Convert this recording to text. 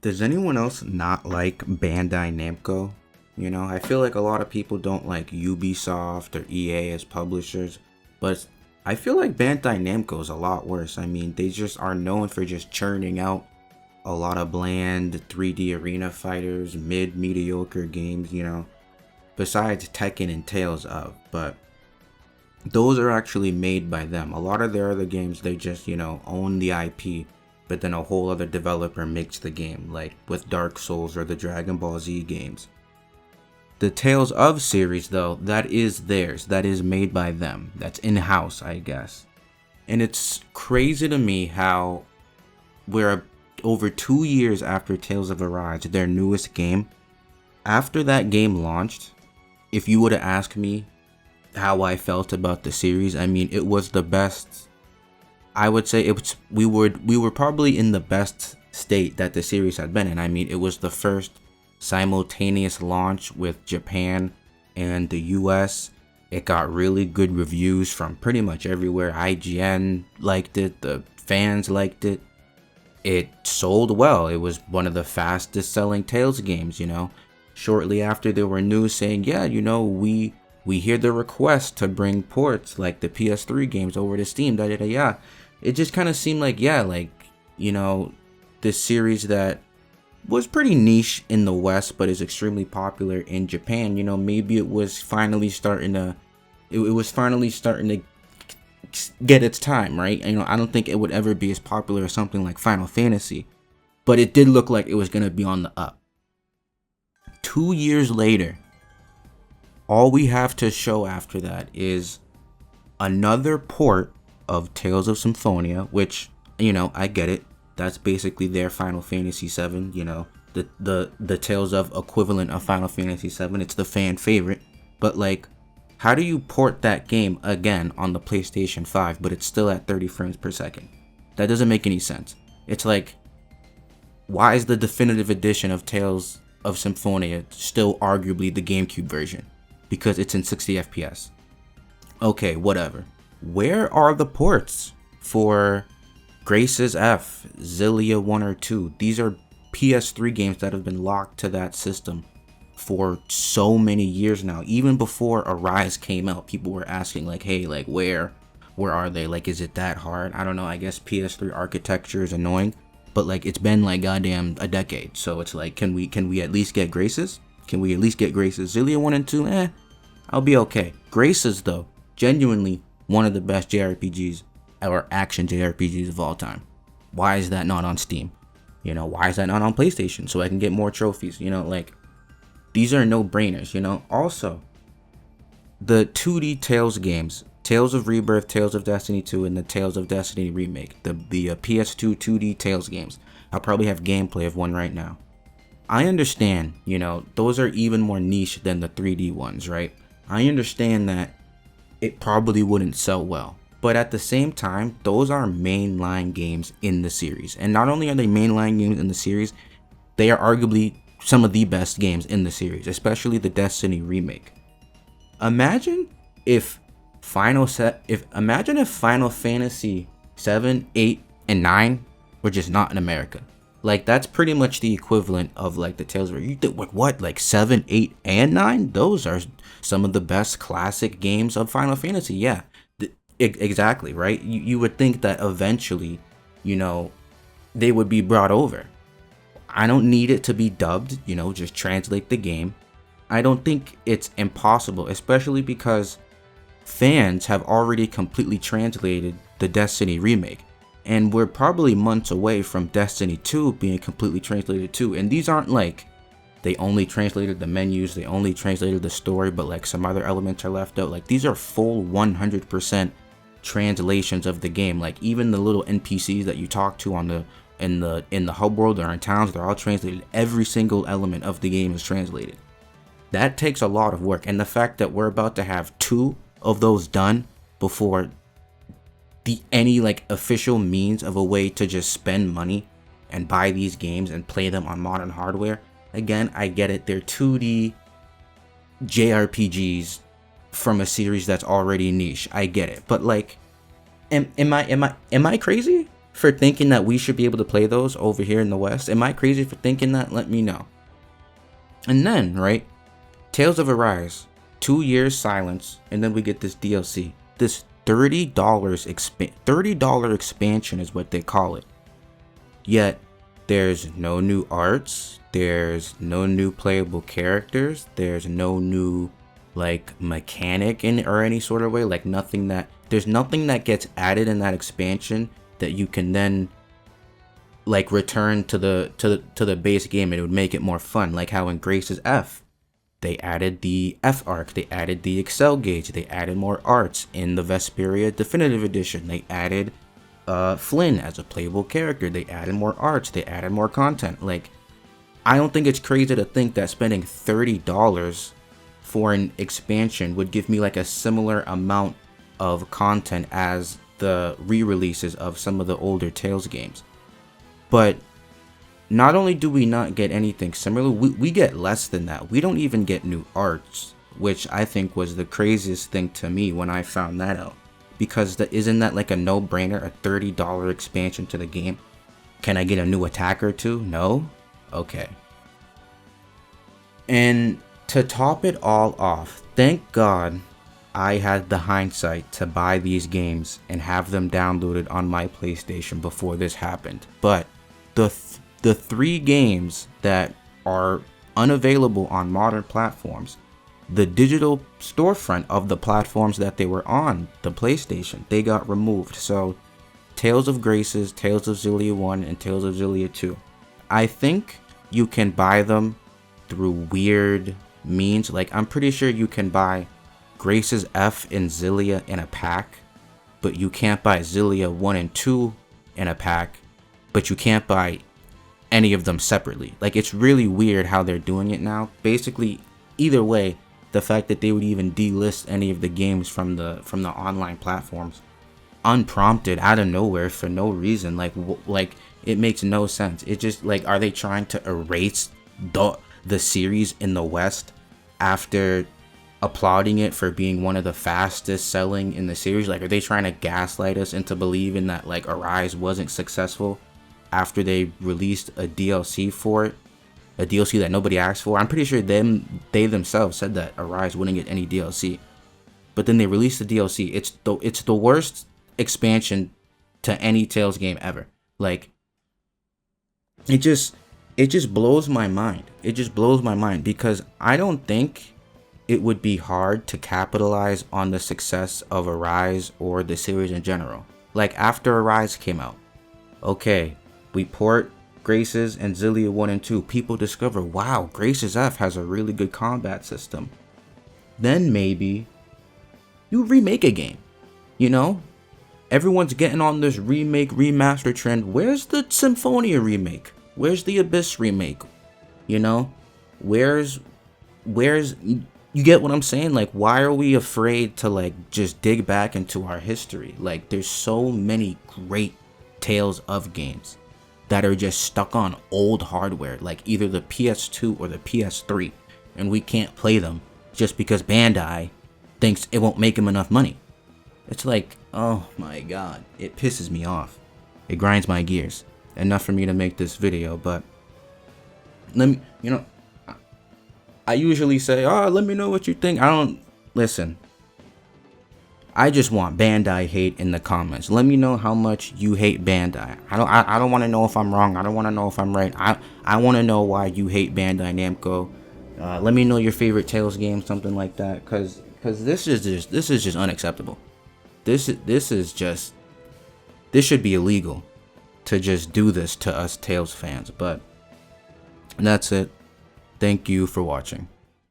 Does anyone else not like Bandai Namco? I feel like a lot of people don't like Ubisoft or EA as publishers, but I feel like Bandai Namco is a lot worse. I mean, they just are known for just churning out a lot of bland 3D arena fighters, mediocre games, besides Tekken and Tales of, but those are actually made by them. A lot of their other games, they just, own the IP, but then a whole other developer makes the game, like with Dark Souls or the Dragon Ball Z games. The Tales of series, though, that is theirs. That is made by them. That's in-house, I guess. And it's crazy to me how we're over 2 years after Tales of Arise, their newest game. After that game launched, if you would have asked me how I felt about the series, I mean, it was the best. I would say we were probably in the best state that the series had been in. I mean, it was the first simultaneous launch with Japan and the US. It got really good reviews from pretty much everywhere. IGN liked it, the fans liked it. It sold well. It was one of the fastest selling Tales games, Shortly after, there were news saying, yeah, we hear the request to bring ports like the PS3 games over to Steam, yeah. It just kind of seemed like, this series that was pretty niche in the West, but is extremely popular in Japan. Maybe it was finally starting to, get its time, right? I don't think it would ever be as popular as something like Final Fantasy, but it did look like it was gonna be on the up. 2 years later, all we have to show after that is another port of Tales of Symphonia, which, I get it. That's basically their Final Fantasy VII, the Tales of equivalent of Final Fantasy VII. It's the fan favorite. But, how do you port that game again on the PlayStation 5, but it's still at 30 frames per second? That doesn't make any sense. It's like, why is the definitive edition of Tales of Symphonia still arguably the GameCube version? Because it's in 60 FPS. Okay, whatever. Where are the ports for Graces F, Zillia 1 or 2? These are PS3 games that have been locked to that system for so many years now. Even before Arise came out, people were asking hey, where are they? Is it that hard? I don't know. I guess PS3 architecture is annoying, but it's been goddamn a decade. So it's can we at least get Graces? Can we at least get Graces? Zillia 1 and 2, I'll be okay. Graces, though, genuinely one of the best JRPGs or action JRPGs of all time. Why is that not on Steam? Why is that not on PlayStation so I can get more trophies? These are no-brainers, Also, the 2D Tales games, Tales of Rebirth, Tales of Destiny 2, and the Tales of Destiny remake, the PS2 2D Tales games. I'll probably have gameplay of one right now. I understand, those are even more niche than the 3D ones, right? I understand that it probably wouldn't sell well. But at the same time, those are mainline games in the series. And not only are they mainline games in the series, they are arguably some of the best games in the series, especially the Destiny remake. Imagine if Final Fantasy 7, 8, and 9 were just not in America. That's pretty much the equivalent of the Tales of, you think what 7, 8, and 9? Those are some of the best classic games of Final Fantasy. Yeah, exactly, right? You would think that eventually, they would be brought over. I don't need it to be dubbed, just translate the game. I don't think it's impossible, especially because fans have already completely translated the Destiny remake. And we're probably months away from Destiny 2 being completely translated too. And these aren't they only translated the menus, they only translated the story, but some other elements are left out. These are full 100% translations of the game. Even the little NPCs that you talk to in the hub world or in towns, they're all translated. Every single element of the game is translated. That takes a lot of work. And the fact that we're about to have 2 of those done before any official means of a way to just spend money and buy these games and play them on modern hardware. Again, I get it. They're 2D JRPGs from a series that's already niche. I get it. But am I crazy for thinking that we should be able to play those over here in the West? Am I crazy for thinking that? Let me know. And then, right, Tales of Arise, 2 years silence, and then we get this DLC. This $30 $30 expansion is what they call it. Yet there's no new arts, there's no new playable characters, there's no new like mechanic in or any sort of way, like there's nothing that gets added in that expansion that you can then like return to the base game, and it would make it more fun. Like how in Grace's F, they added the F arc, they added the Excel gauge, they added more arts. In the Vesperia Definitive Edition, they added Flynn as a playable character, they added more arts, they added more content. Like, I don't think it's crazy to think that spending $30 for an expansion would give me like a similar amount of content as the re-releases of some of the older Tales games. But not only do we not get anything similar, we get less than that. We don't even get new arts, which I think was the craziest thing to me when I found that out. Because isn't that like a no-brainer, a $30 expansion to the game? Can I get a new attack or two? No? Okay. And to top it all off, thank God I had the hindsight to buy these games and have them downloaded on my PlayStation before this happened. But the 3 games that are unavailable on modern platforms, the digital storefront of the platforms that they were on, the PlayStation, they got removed. So Tales of Graces, Tales of Xillia 1, and Tales of Xillia 2. I think you can buy them through weird means. Like, I'm pretty sure you can buy Grace's F and Xillia in a pack, but you can't buy Xillia 1 and 2 in a pack, but you can't buy any of them separately. Like, it's really weird how they're doing it now. Basically, either way, the fact that they would even delist any of the games from the online platforms unprompted, out of nowhere, for no reason, like it makes no sense. It just, like, are they trying to erase the series in the West after applauding it for being one of the fastest selling in the series? Like, are they trying to gaslight us into believing that like Arise wasn't successful after they released a DLC for it, a DLC that nobody asked for? I'm pretty sure they themselves said that Arise wouldn't get any DLC, but then they released the DLC. It's the worst expansion to any Tales game ever. Like, it just blows my mind. It just blows my mind, because I don't think it would be hard to capitalize on the success of Arise or the series in general. Like, after Arise came out, okay, we port Graces and Xillia 1 and 2. People discover, wow, Graces F has a really good combat system. Then maybe you remake a game. You know? Everyone's getting on this remake, remaster trend. Where's the Symphonia remake? Where's the Abyss remake? You know? Where's you get what I'm saying? Like, why are we afraid to like just dig back into our history? Like, there's so many great Tales of games that are just stuck on old hardware, like either the PS2 or the PS3, and we can't play them just because Bandai thinks it won't make them enough money. It's like, oh my god, it pisses me off. It grinds my gears. Enough for me to make this video, but let me, I usually say, oh, let me know what you think. Listen. I just want Bandai hate in the comments. Let me know how much you hate Bandai. I don't want to know if I'm wrong. I don't want to know if I'm right. I want to know why you hate Bandai Namco. Let me know your favorite Tales game, something like that, cuz this is just unacceptable. This should be illegal to just do this to us Tales fans. But that's it. Thank you for watching.